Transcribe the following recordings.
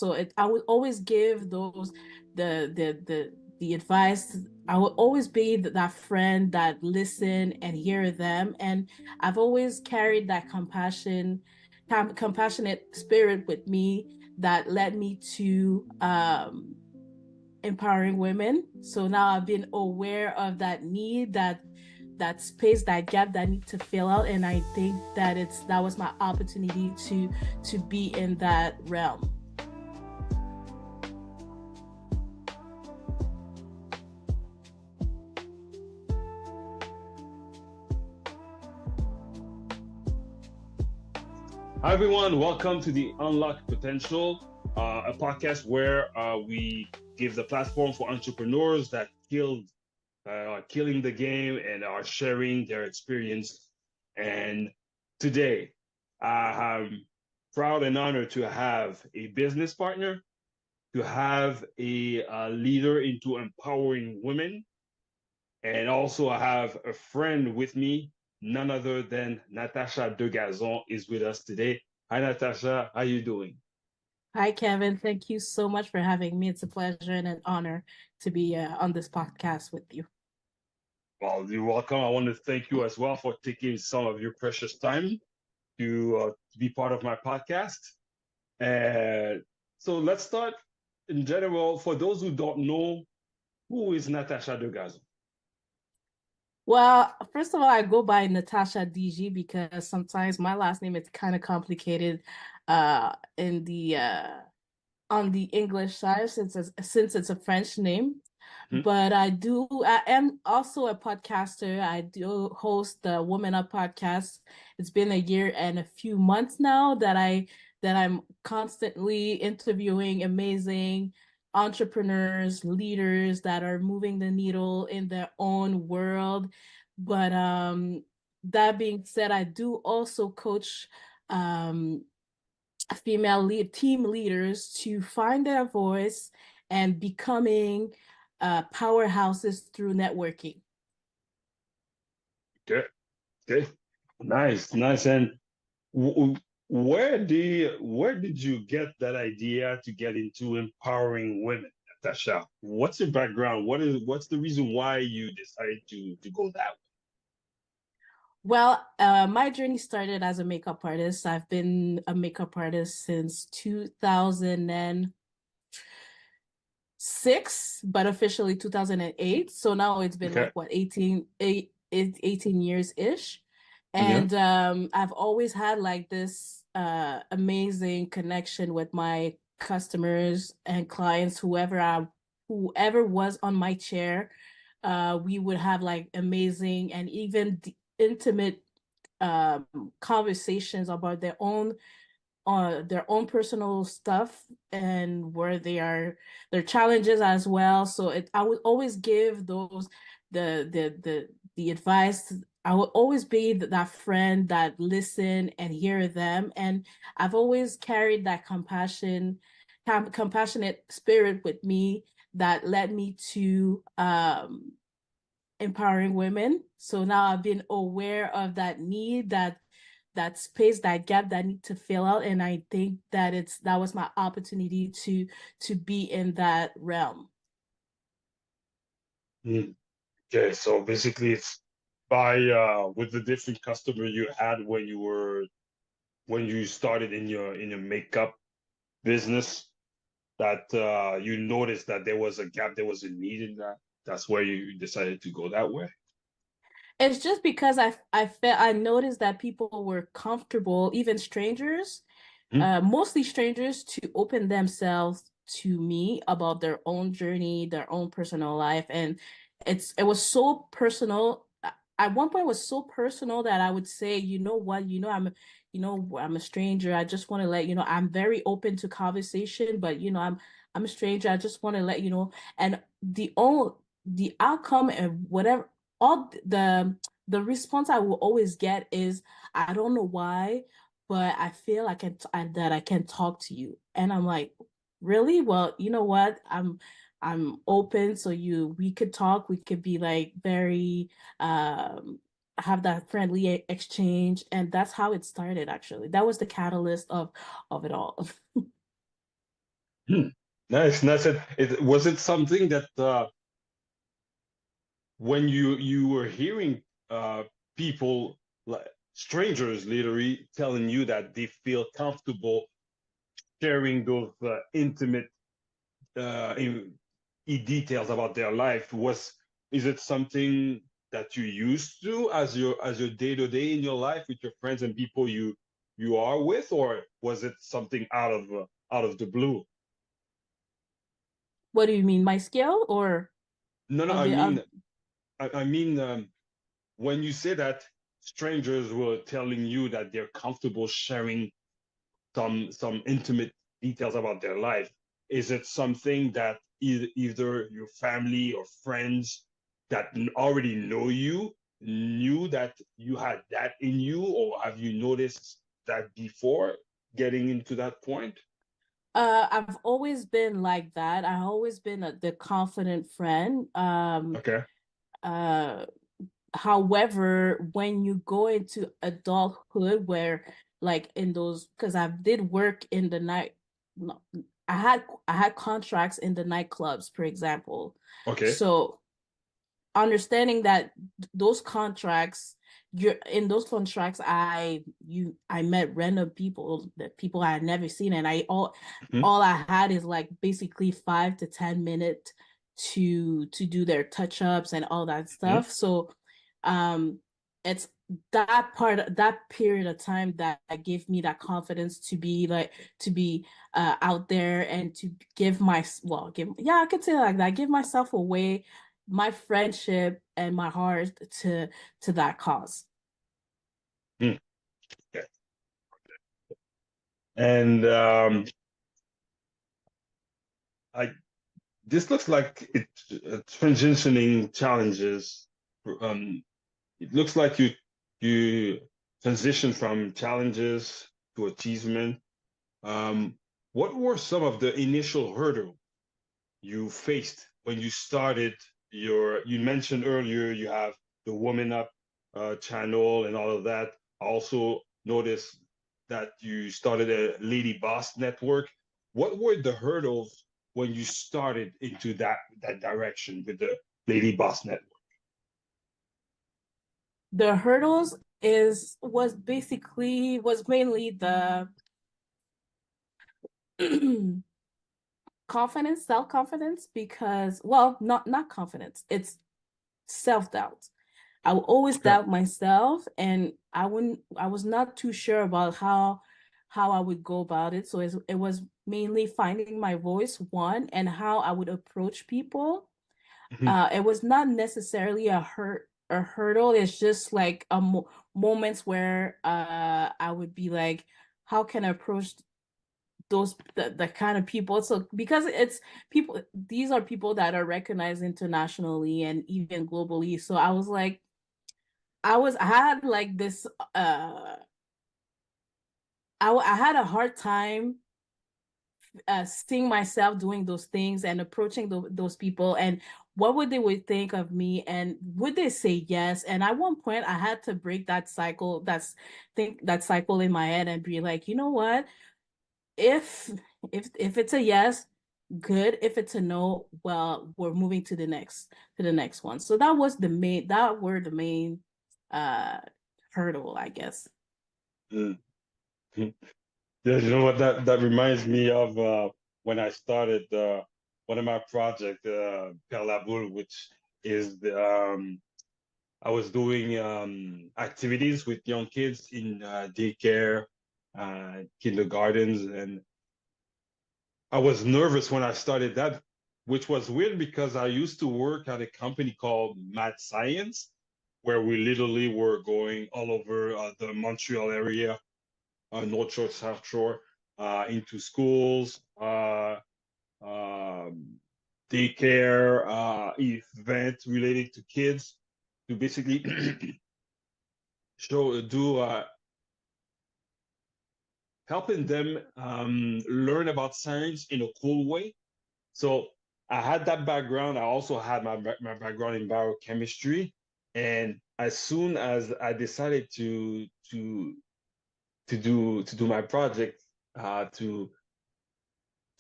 So I would always give those the advice. I will always be that friend that listen and hear them. And I've always carried that compassionate spirit with me that led me to empowering women. So now I've been aware of that need, that space, that gap that I need to fill out. And I think that that was my opportunity to be in that realm. Hi, everyone. Welcome to the Unlock Potential, a podcast where we give the platform for entrepreneurs that are killing the game and are sharing their experience. And today, I'm proud and honored to have a business partner, to have a leader into empowering women, and also I have a friend with me, none other than Natacha Degazon is with us today. Hi, Natasha. How you doing? Hi, Kevin. Thank you so much for having me. It's a pleasure and an honor to be on this podcast with you. Well, you're welcome. I want to thank you as well for taking some of your precious time to be part of my podcast. And so let's start in general. For those who don't know, who is Natacha Degazon? Well, first of all, I go by Natasha DG because sometimes my last name is kind of complicated in the on the English side since it's a French name. Hmm? But I am also a podcaster. I do host the Woman Up podcast. It's been a year and a few months now that I'm constantly interviewing amazing entrepreneurs, leaders that are moving the needle in their own world. But that being said, I do also coach um team leaders to find their voice and becoming powerhouses through networking. Okay, okay, nice, nice. And w where did you get that idea to get into empowering women, Natasha? What's your background? What's the reason why you decided to go that Well, my journey started as a makeup artist. I've been a makeup artist since 2006, but officially 2008. So now it's way? been Okay. like what 18 years ish. Yeah. And I've always had like this amazing connection with my customers and clients, whoever was on my chair. We would have like amazing and even intimate conversations about their own personal stuff and where they are, their challenges as well. So I would always give those the advice. I would always be that friend that listen and hear them. And I've always carried that compassionate spirit with me that led me to empowering women. So now I've been aware of that need, that space, that gap that I need to fill out. And I think that that was my opportunity to be in that realm. Mm. Okay. So basically, it's by with the different customer you had when you started in your makeup business that you noticed that there was a gap, there was a need in that. That's where you decided to go that way. It's just because I noticed that people were comfortable, even strangers, Hmm? mostly strangers, to open themselves to me about their own journey, their own personal life. And it was so personal. At one point it was so personal that I would say, you know what, I'm a stranger. I just want to let you know I'm very open to conversation, but I'm a stranger. I just want to let you know. And the outcome and whatever, all the response I will always get is, I don't know why, but I feel like that I can talk to you. And I'm like, really? Well, you know what? I'm open, so we could talk. We could be like very have that friendly exchange, and that's how it started. Actually, that was the catalyst of it all. Nice, nice. Was it something that when you were hearing people, like strangers literally telling you that they feel comfortable sharing those intimate details about their life, is it something that you used to as your day-to-day in your life with your friends and people you are with, or was it something out of the blue? What do you mean, my skill or No, no, of I the mean, I mean, when you say that strangers were telling you that they're comfortable sharing some intimate details about their life, is it something that either your family or friends that already know you knew that you had that in you, or have you noticed that before getting into that point? I've always been like that. I've always been the confident friend. Okay. Uh, However, when you go into adulthood, where like in those, because I did work in the night, no, I had contracts in the nightclubs, for example. Okay. So understanding that those contracts, you're in those contracts, I met random people, that people I had never seen, and Mhm. all I had is like basically 5 to 10 minutes to do their touch-ups and all that Mhm. stuff. So um it's that period of time that gave me that confidence to be like to be out there and to give my well give yeah I could say like that, give myself away, my friendship and my heart to that cause. Mm. Okay. And I this looks like it's transitioning challenges. Um, it looks like you transition from challenges to achievement. Um, what were some of the initial hurdles you faced when you started you mentioned earlier you have the Woman Up channel and all of that. I also noticed that you started a Lady Boss network. What were the hurdles when you started into that direction with the Lady Boss network? The hurdles is was mainly the confidence, self-confidence, because well, not confidence, it's self-doubt. I would always Okay. doubt myself, and I was not too sure about how I would go about it. So it was mainly finding my voice, one, and how I would approach people. Mhm. It was not necessarily a hurdle. It's just like moments where I would be like, how can I approach the kind of people? So because it's people, these are people that are recognized internationally and even globally. So I was like, I had like this I had a hard time seeing myself doing those things and approaching those people, and what would they would think of me, and would they say yes? And at one point I had to break that cycle, that cycle in my head, and be like, you know what, if if it's a yes, good. If it's a no, well, we're moving to the next one. So that were the main uh hurdle, I guess. Mhm. Yeah, you know what that reminds me of when I started one of my projects, Per la Boule, which is I was doing activities with young kids in daycare, kindergartens, and I was nervous when I started that, which was weird because I used to work at a company called Mad Science, where we literally were going all over the Montreal area, North Shore, South Shore, into schools, um, daycare, events related to kids, to basically show do helping them learn about science in a cool way. So I had that background. I also had my background in biochemistry, and as soon as I decided to do my project, to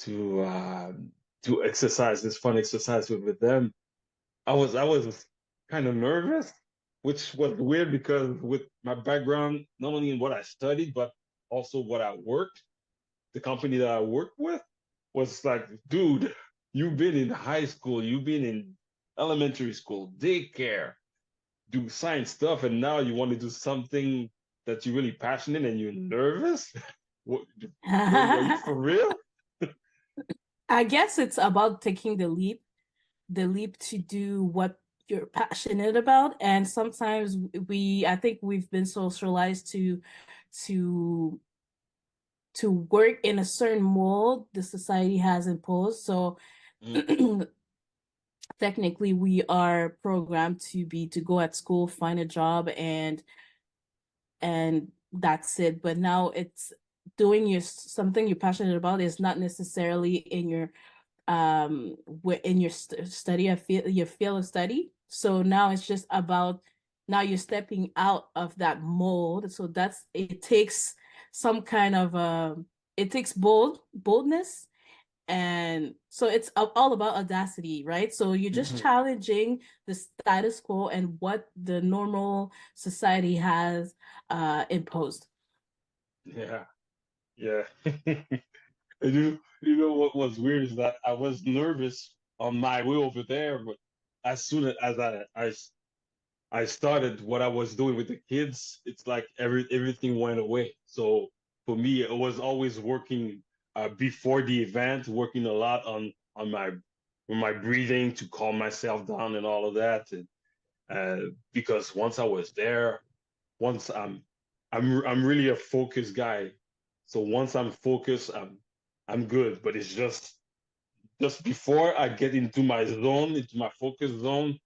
to exercise this fun exercise with them. I was kind of nervous, which was weird because with my background, not only in what I studied, but also what I worked, the company that I worked with was like, dude, you've been in high school, you've been in elementary school, daycare, do science stuff, and now you want to do something that you're really passionate and you're nervous? What, bro, are you for real? I guess it's about taking the leap to do what you're passionate about. And sometimes I think we've been socialized to to work in a certain mold the society has imposed. So Mm, technically we are programmed to go at school, find a job, and that's it. But now it's doing something you're passionate about is not necessarily in your study, your field of study. So now it's just about, now you're stepping out of that mold. So it takes some kind of it takes boldness. And so it's all about audacity, right? So you're just mhm. challenging the status quo and what the normal society has imposed. Yeah, yeah. And you know what was weird is that I was nervous on my way over there, but as soon as I started what I was doing with the kids, it's like everything went away. So for me, it was always working before the event, working a lot on my breathing to calm myself down and all of that. And, because once I was there, once I'm really a focused guy. So once I'm focused, I'm good. But it's just before I get into my zone, into my focus zone,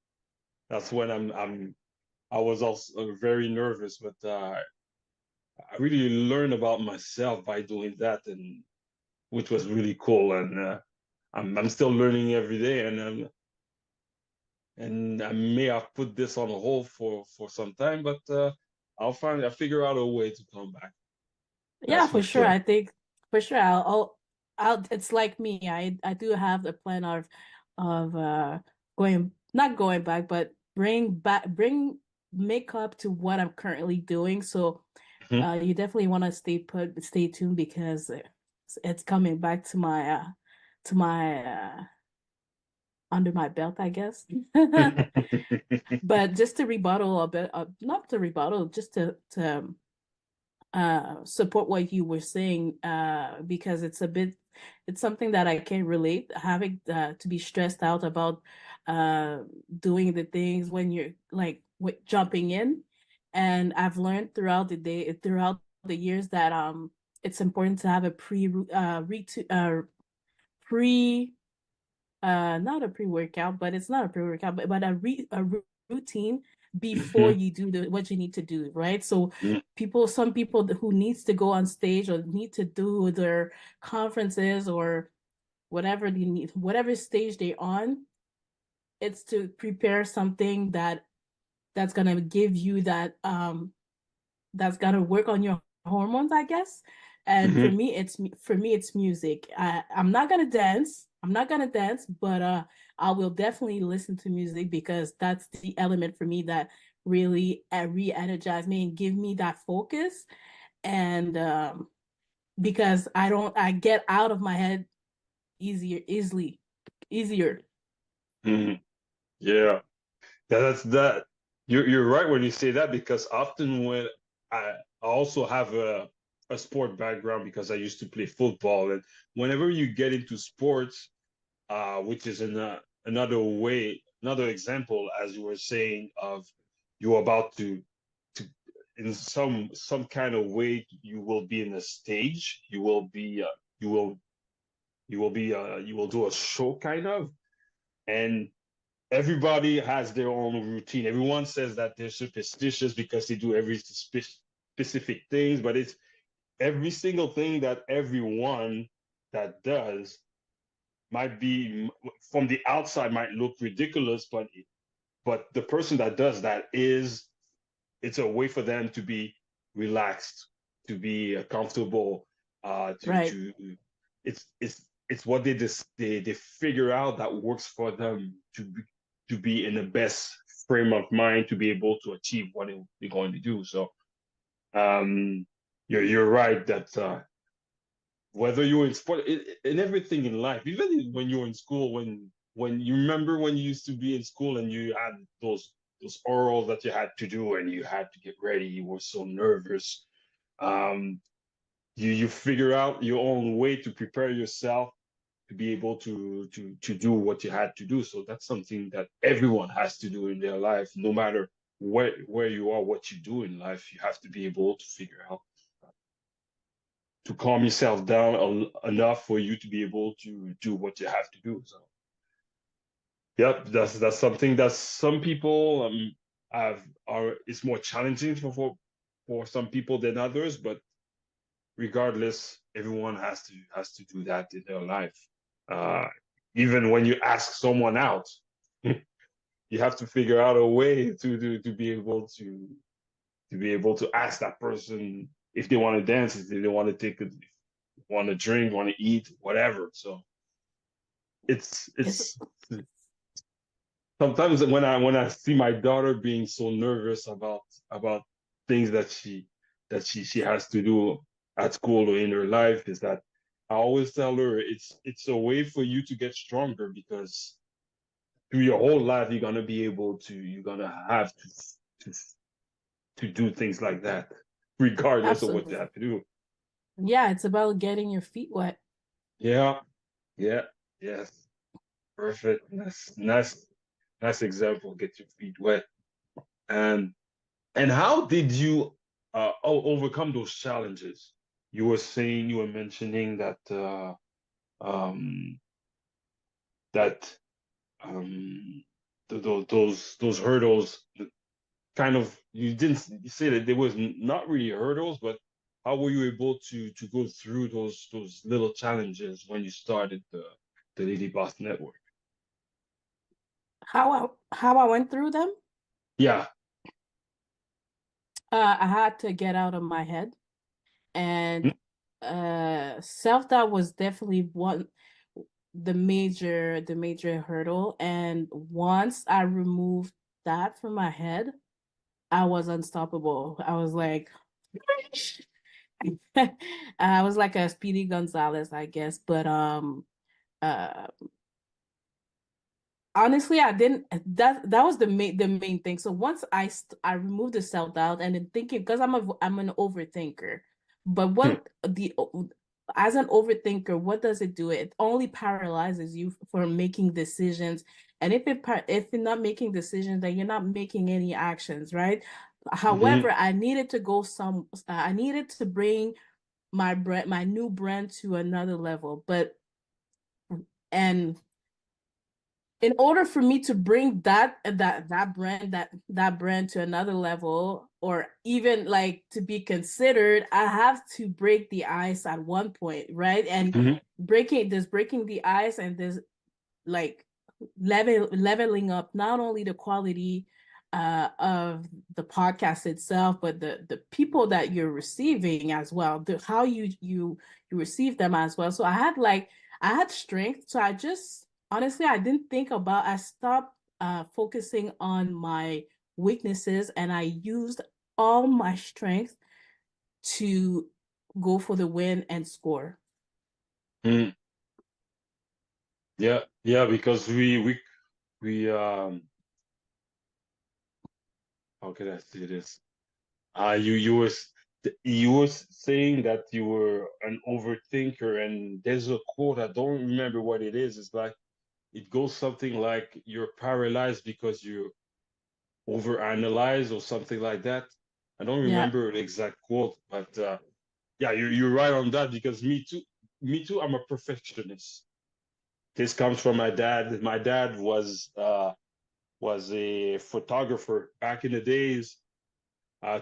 that's when I was also very nervous, but I really learned about myself by doing that, and which was really cool. And I'm still learning every day, and I may have put this on hold for some time, but I'll figure out a way to come back. That's Yeah, for for sure. sure. I think for sure I'll it's like me. I do have the plan of going, not going back, but bring make up to what I'm currently doing. So Mhm. you definitely want to stay tuned, because it's coming back to my under my belt, I guess. But just to rebuttal a bit, not to rebuttal, just to support what you were saying, because it's something that I can relate, having to be stressed out about uh doing the things when you're like jumping in. And I've learned throughout the years that it's important to have a pre not a pre-workout, but it's not a pre-workout, but a routine before Mhm. you do what you need to do, right? So Mhm. some people who needs to go on stage or need to do their conferences or whatever they need, whatever stage they're on, it's to prepare something that's gonna give you that's gonna work on your hormones, I guess. And Mhm. for me it's music. I'm not gonna dance. I'm not gonna dance, but I will definitely listen to music, because that's the element for me that really re-energize me and give me that focus. And because I get out of my head easier. Mhm. Yeah. That's that. You're right when you say that, because often when I also have a sport background because I used to play football, and whenever you get into sports, which is another example, as you were saying, of you're about to in some kind of way you will be in a stage, you will you will do a show kind of, and everybody has their own routine. Everyone says that they're superstitious because they do every specific things, but it's every single thing that everyone that does might be from the outside might look ridiculous, but the person that does that is it's a way for them to be relaxed, to be comfortable, Right. to it's it's what they figure out that works for them to be in the best frame of mind to be able to achieve what they're going to do. So you're right that whether you're in sport, in everything in life, even when you're in school, when you remember when you used to be in school and you had those orals that you had to do and you had to get ready, you were so nervous. You figure out your own way to prepare yourself to be able to do what you had to do. So that's something that everyone has to do in their life, no matter where you are, what you do in life. You have to be able to figure out to calm yourself down enough for you to be able to do what you have to do. So, yep, that's something that some people it's more challenging for some people than others, but regardless, everyone has to do that in their life. Even when you ask someone out, you have to figure out a way to be able to ask that person if they want to dance, if they want to want to drink, want to eat, whatever. So it's sometimes when I see my daughter being so nervous about things that she has to do at school or in her life, is that I always tell her it's a way for you to get stronger, because through your whole life you're gonna have to do things like that, regardless of what you Absolutely. have to do. Yeah, it's about getting your feet wet. Yeah, yeah, yes, perfect. Nice example. Get your feet wet. And how did you overcome those challenges? You were mentioning that um, that those hurdles, kind of, you say that there was not really hurdles, but how were you able to go through those little challenges when you started the Lady Boss Network? How I went through them? Yeah. I had to get out of my head, and self-doubt was definitely one the major hurdle. And once I removed that from my head, I was unstoppable. I was like I was like a Speedy Gonzalez, I guess. But uh honestly, I didn't. That was the main thing. So once I removed the self doubt, and then thinking, because I'm an overthinker. But what the as an overthinker, what does it do? It only paralyzes you for making decisions. And if you're not making decisions, then you're not making any actions, right? Hmm. However, I needed to bring my new brand to another level. And in order for me to bring that brand to another level, or even like to be considered, I have to break the ice at one point, right? And Hmm. breaking the ice, and this like leveling up not only the quality of the podcast itself, but the people that you're receiving as well, how you receive them as well. So I had strength. So I just honestly, I didn't think about. I stopped focusing on my weaknesses, and I used all my strength to go for the win and score. Hmm. Yeah, yeah, because we how can I say this? You were saying that you were an overthinker, and there's a quote, I don't remember what it is. It's like, it goes something like, you're paralyzed because you overanalyze or something like that. I don't Yeah. remember the exact quote, but yeah, you're right on that, because me too, I'm a perfectionist. This comes from my dad. My dad was a photographer back in the days.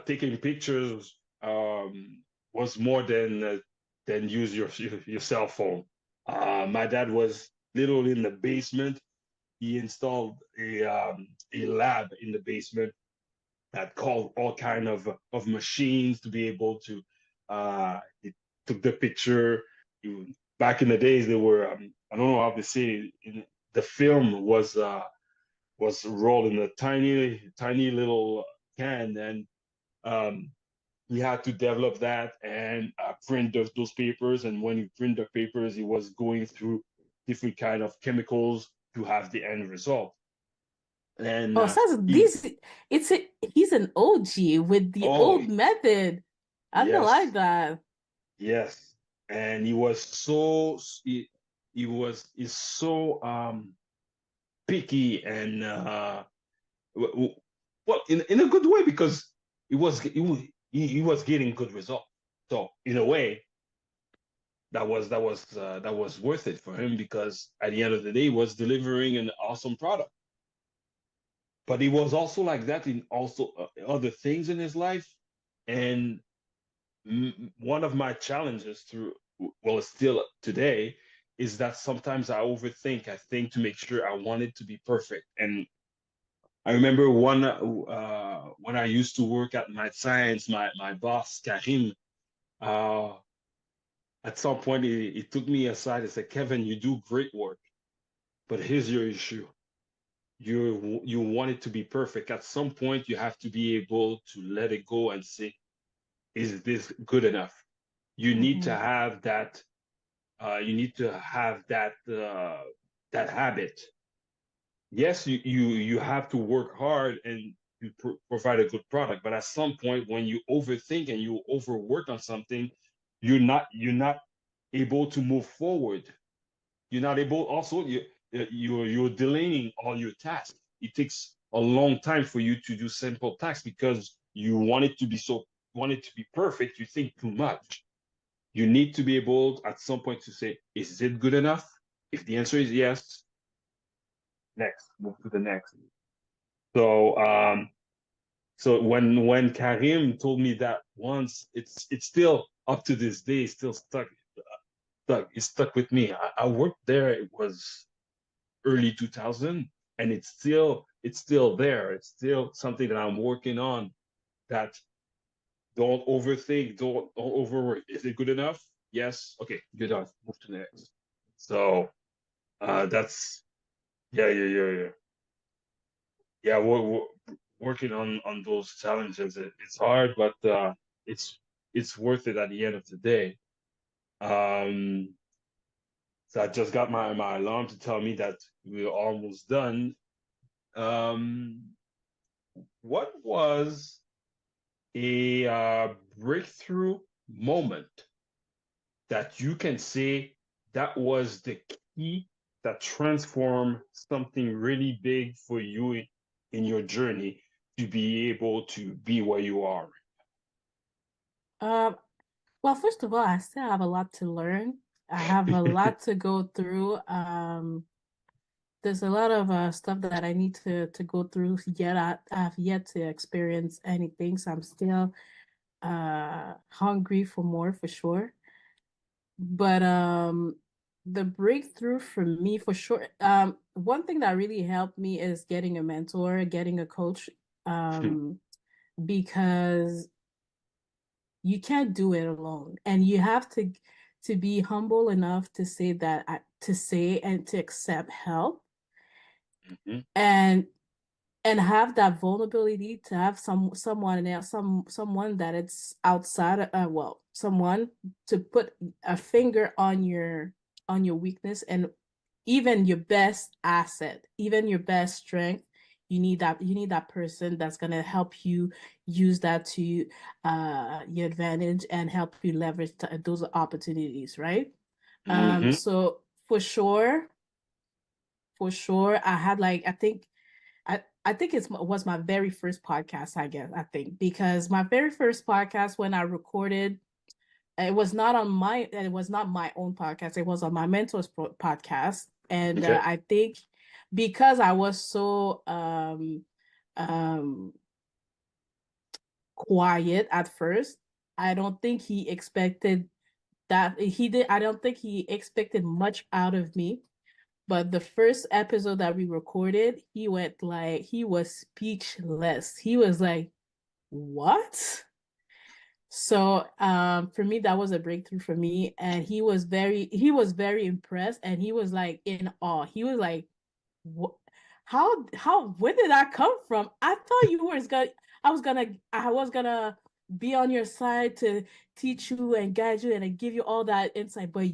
Taking pictures was more than use your cell phone. My dad was literally in the basement. He installed a lab in the basement that called all kind of machines to be able to. It took the picture. back in the days, they were I don't know how to say it, the film was rolled in a tiny little can, and he had to develop that and print those papers. And when he print the papers, he was going through different kind of chemicals to have the end result. And Oh, so he's an OG with the old method. I don't like yes, that. yes, and he's so picky and well, in a good way, because he was getting good results. So in a way, that was worth it for him, because at the end of the day, he was delivering an awesome product. But he was also like that in also other things in his life. And one of my challenges through, well, still today, is that sometimes I overthink. I think to make sure I want it to be perfect. And I remember when I used to work at my science, my boss Karim, uh, at some point he took me aside and said, "Kevin, you do great work, but here's your issue. You want it to be perfect. At some point, you have to be able to let it go and say, is this good enough? You need to Mm-hmm. have that. You need to have that habit. Yes, you have to work hard and you provide a good product. But at some point, when you overthink and you overwork on something, you're not able to move forward. You're not able. Also, you're delaying all your tasks. It takes a long time for you to do simple tasks because you want it to be perfect. You think too much. You need to be able at some point to say, is it good enough? If the answer is yes, next, move to the next. So so when Karim told me that once, it's still up to this day, still it's stuck with me. I worked there, it was early 2000, and it's still there. It's still something that I'm working on, that don't overthink, don't overwork. Is it good enough? Yes. Okay, good enough. Move to the next. So that's yeah. Yeah, we're working on those challenges. It's hard, but it's it's worth it at the end of the day. Um, so I just got my alarm to tell me that we're almost done. Um, what was a breakthrough moment that you can say that was the key that transformed something really big for you in your journey to be able to be where you are? Um, well, first of all, I still have a lot to learn. I have a lot to go through. There's a lot of stuff that I need to go through yet. I have yet to experience anything, so I'm still hungry for more for sure. But the breakthrough for me for sure, one thing that really helped me is getting a mentor, getting a coach, because you can't do it alone, and you have to be humble enough to say that to say and to accept help, Mhm. and have that vulnerability to have someone else, someone that it's outside, well, someone to put a finger on your weakness, and even your best asset, even your best strength. You need that person that's going to help you use that to your advantage and help you leverage those opportunities, right? Mhm. So for sure I had like, I think it was my very first podcast, I guess, I think, because my very first podcast when I recorded, it was not my own podcast. It was on my mentor's podcast. And Okay. I think because I was so um, quiet at first, I don't think he expected that he did. I don't think he expected much out of me. But the first episode that we recorded, he was speechless. He was like, "What?" So for me, that was a breakthrough for me. And he was very impressed, and he was like in awe. He was like, what, where did that come from? I thought you were gonna I was gonna be on your side to teach you and guide you and give you all that insight, but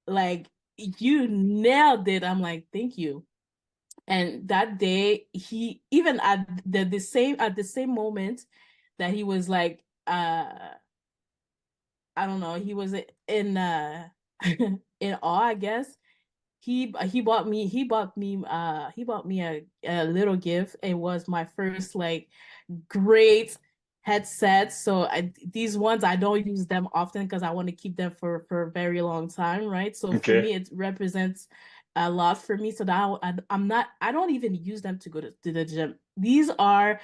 like you nailed it. I'm like, thank you. And that day, he even at the same moment that he was like, I don't know, he was in in awe, I guess. He bought me a little gift. It was my first like great headset. So these ones, I don't use them often because I want to keep them for a very long time, right? So for Okay. me, it represents a lot for me. So that I don't even use them to go to the gym. These are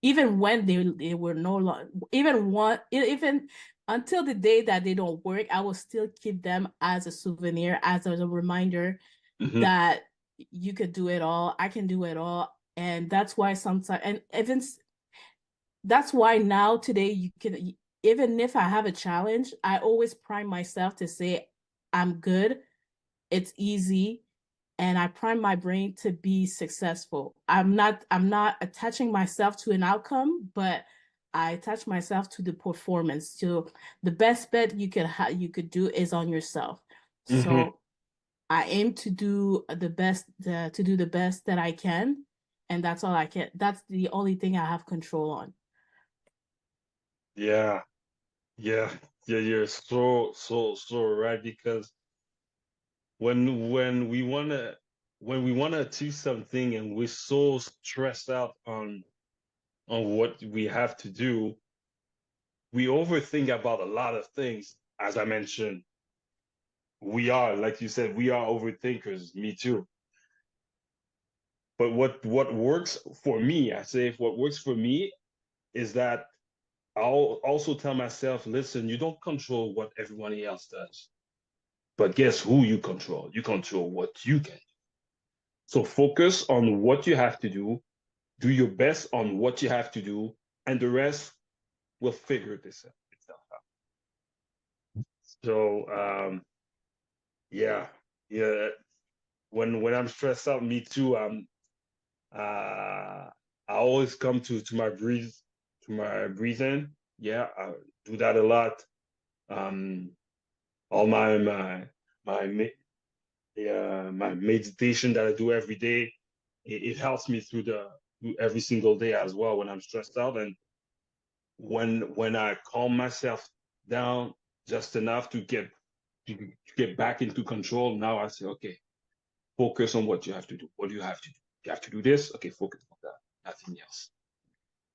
even when they were no longer, even until the day that they don't work, I will still keep them as a souvenir, as a reminder Mm-hmm. that you could do it all. I can do it all. And that's why sometimes, and even that's why now today you can, even if I have a challenge, I always prime myself to say, I'm good, it's easy, and I prime my brain to be successful. I'm not attaching myself to an outcome, but I attach myself to the performance. So the best bet you could do is on yourself. Mm-hmm. So I aim to do the best to do the best that I can, and that's all I can. That's the only thing I have control on. Yeah. Yeah. Yeah. You're so right, because when we wanna achieve something and we're so stressed out on what we have to do, we overthink about a lot of things. As I mentioned, we are, like you said, we are overthinkers. Me too. But what works for me, I say, if what works for me is that I'll also tell myself, listen, you don't control what everyone else does. But guess who you control? You control what you can. So focus on what you have to do your best on what you have to do, and the rest will figure itself out. So yeah, yeah. When I'm stressed out, me too. I always come to my breathing. Yeah, I do that a lot. Um, all my meditation that I do every day, it helps me through every single day as well when I'm stressed out. And when I calm myself down just enough to get back into control, now I say, okay, focus on what you have to do. What do you have to do? You have to do this. Okay, focus on that. Nothing else.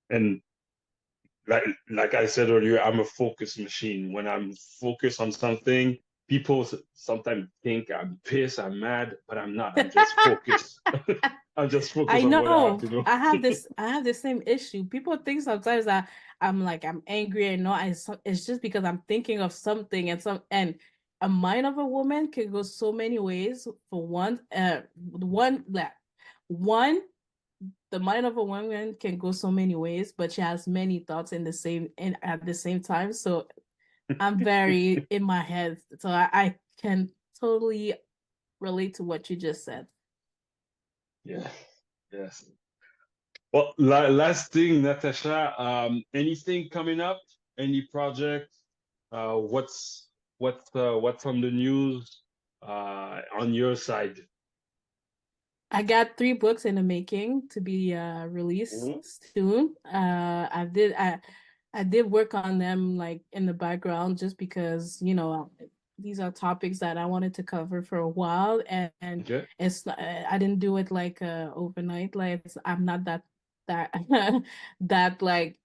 And like I said earlier, I'm a focus machine. When I'm focused on something, people sometimes think I'm pissed, I'm mad, but I'm not. I'm just focused. I'm just I focused on what I have know. to do. I have the same issue. People think sometimes that I'm angry, and no, it's just because I'm thinking of something, and a mind of a woman can go so many ways. For one, the mind of a woman can go so many ways, but she has many thoughts at the same time. So I'm very in my head. So I can totally relate to what you just said. Yeah. Yes. Well, last thing, Natasha, anything coming up? Any project? What's what's on the news on your side? I got 3 books in the making to be released Mhm. soon. I did work on them like in the background just because, these are topics that I wanted to cover for a while, and Okay. I didn't do it like overnight. Like I'm not that that like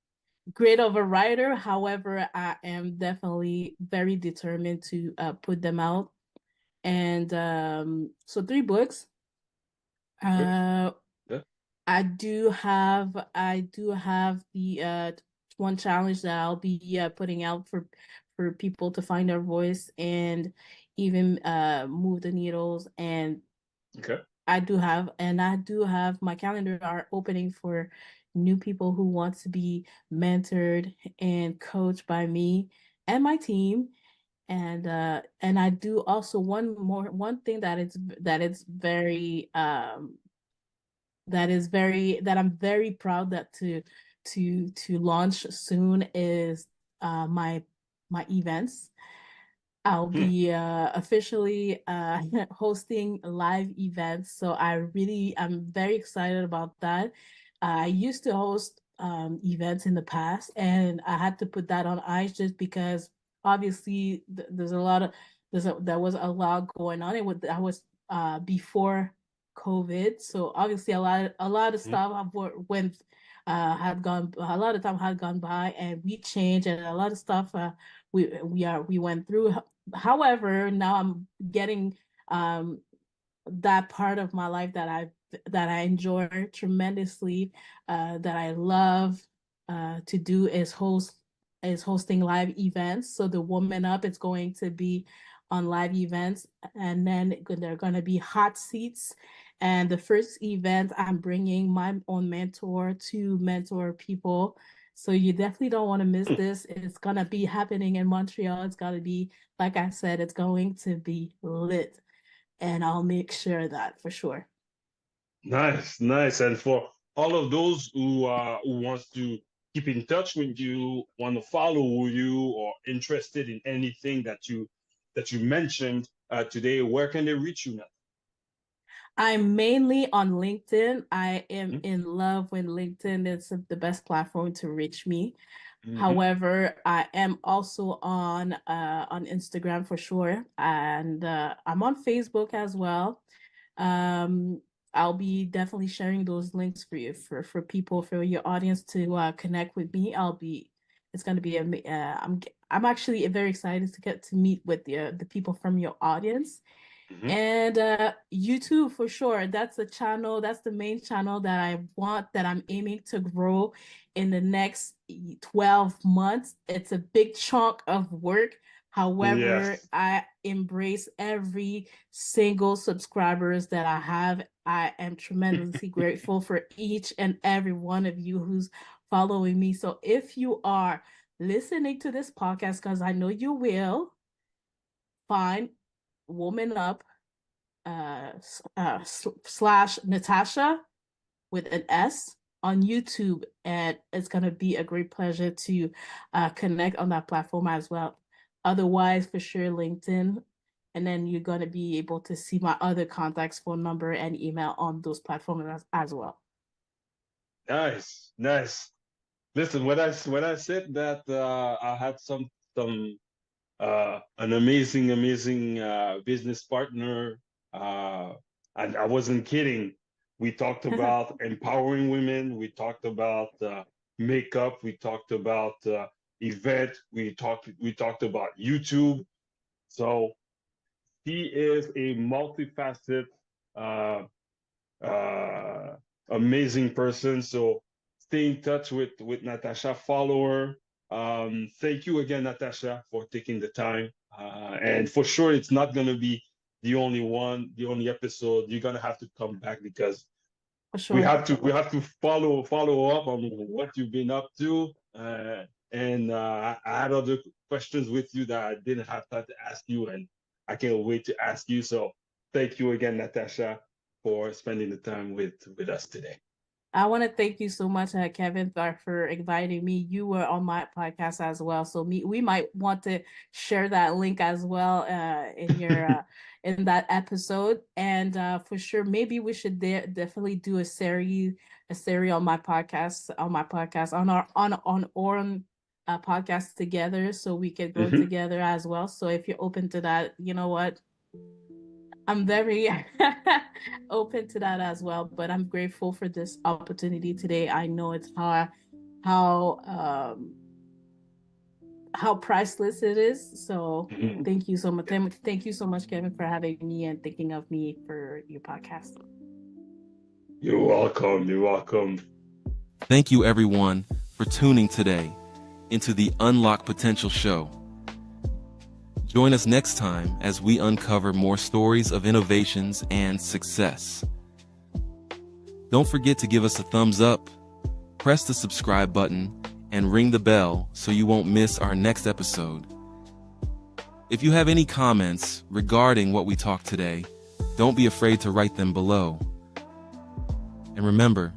great of a writer. However, I am definitely very determined to put them out. And so 3 books. Good. Uh, Yeah. I do have the one challenge that I'll be putting out for people to find their voice and even move the needles. And Okay. I do have my calendar are opening for new people who want to be mentored and coached by me and my team. And I do also one thing that I'm very proud that to launch soon is my events. I'll be officially hosting live events. So I'm very excited about that. I used to host events in the past, and I had to put that on ice just because obviously there was a lot going on. I was before COVID, so obviously a lot of stuff went a lot of time had gone by, and we changed, and a lot of stuff we went through. However, now I'm getting that part of my life that I enjoy tremendously, that I love to do is hosting live events. So the Woman Up is going to be on live events, and then they're going to be hot seats. And the first event, I'm bringing my own mentor to mentor people. So you definitely don't want to miss this. It's going to be happening in Montreal. It's going to be, like I said, it's going to be lit. And I'll make sure of that for sure. Nice, nice. And for all of those who wants to keep in touch with you, want to follow you, or interested in anything that you mentioned today, where can they reach you now? I'm mainly on LinkedIn. I am in love with LinkedIn. It's the best platform to reach me. However, I am also on Instagram for sure, and I'm on Facebook as well. I'll be definitely sharing those links for you for people, for your audience to connect with me. It's going to be I'm actually very excited to get to meet with the people from your audience. And YouTube for sure. That's the main channel that I'm aiming to grow in the next 12 months. It's a big chunk of work. However, Yes. I embrace every single subscribers that I have. I am tremendously grateful for each and every one of you who's following me. So if you are listening to this podcast, because I know you will, find Woman Up slash Natasha with an S on YouTube, and it's gonna be a great pleasure to connect on that platform as well. Otherwise, for sure, LinkedIn, and then you're gonna be able to see my other contacts, phone number, and email on those platforms as well. Nice, nice. Listen, when I said that I had an amazing business partner, and I wasn't kidding. We talked about empowering women. We talked about makeup. We talked about event. We talked about YouTube. So he is a multifaceted, amazing person. So stay in touch with Natasha, follow her. Thank you again, Natasha, for taking the time. And for sure, it's not going to be the only episode. You're going to have to come back because sure. we have to follow up on what you've been up to. And I had other questions with you that I didn't have time to ask you, and I can't wait to ask you. So thank you again, Natasha, for spending the time with us today. I want to thank you so much, Kevin, for inviting me. You were on my podcast as well, so we might want to share that link as well in your in that episode. And for sure, maybe we should definitely do a series on my podcast on our podcast together, so we could grow together as well. So if you're open to that, you know what? I'm very open to that as well, but I'm grateful for this opportunity today. I know it's how priceless it is. So thank you so much. Thank you so much, Kevin, for having me and thinking of me for your podcast. You're welcome. You're welcome. Thank you, everyone, for tuning today into the Unlock Potential Show. Join us next time as we uncover more stories of innovations and success. Don't forget to give us a thumbs up, press the subscribe button and ring the bell so you won't miss our next episode. If you have any comments regarding what we talked today, don't be afraid to write them below. And remember,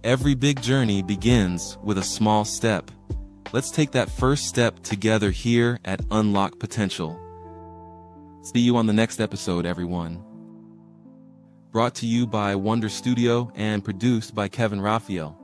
every big journey begins with a small step. Let's take that first step together here at Unlock Potential. See you on the next episode, everyone. Brought to you by Wonder Studio and produced by Kevin Raphael.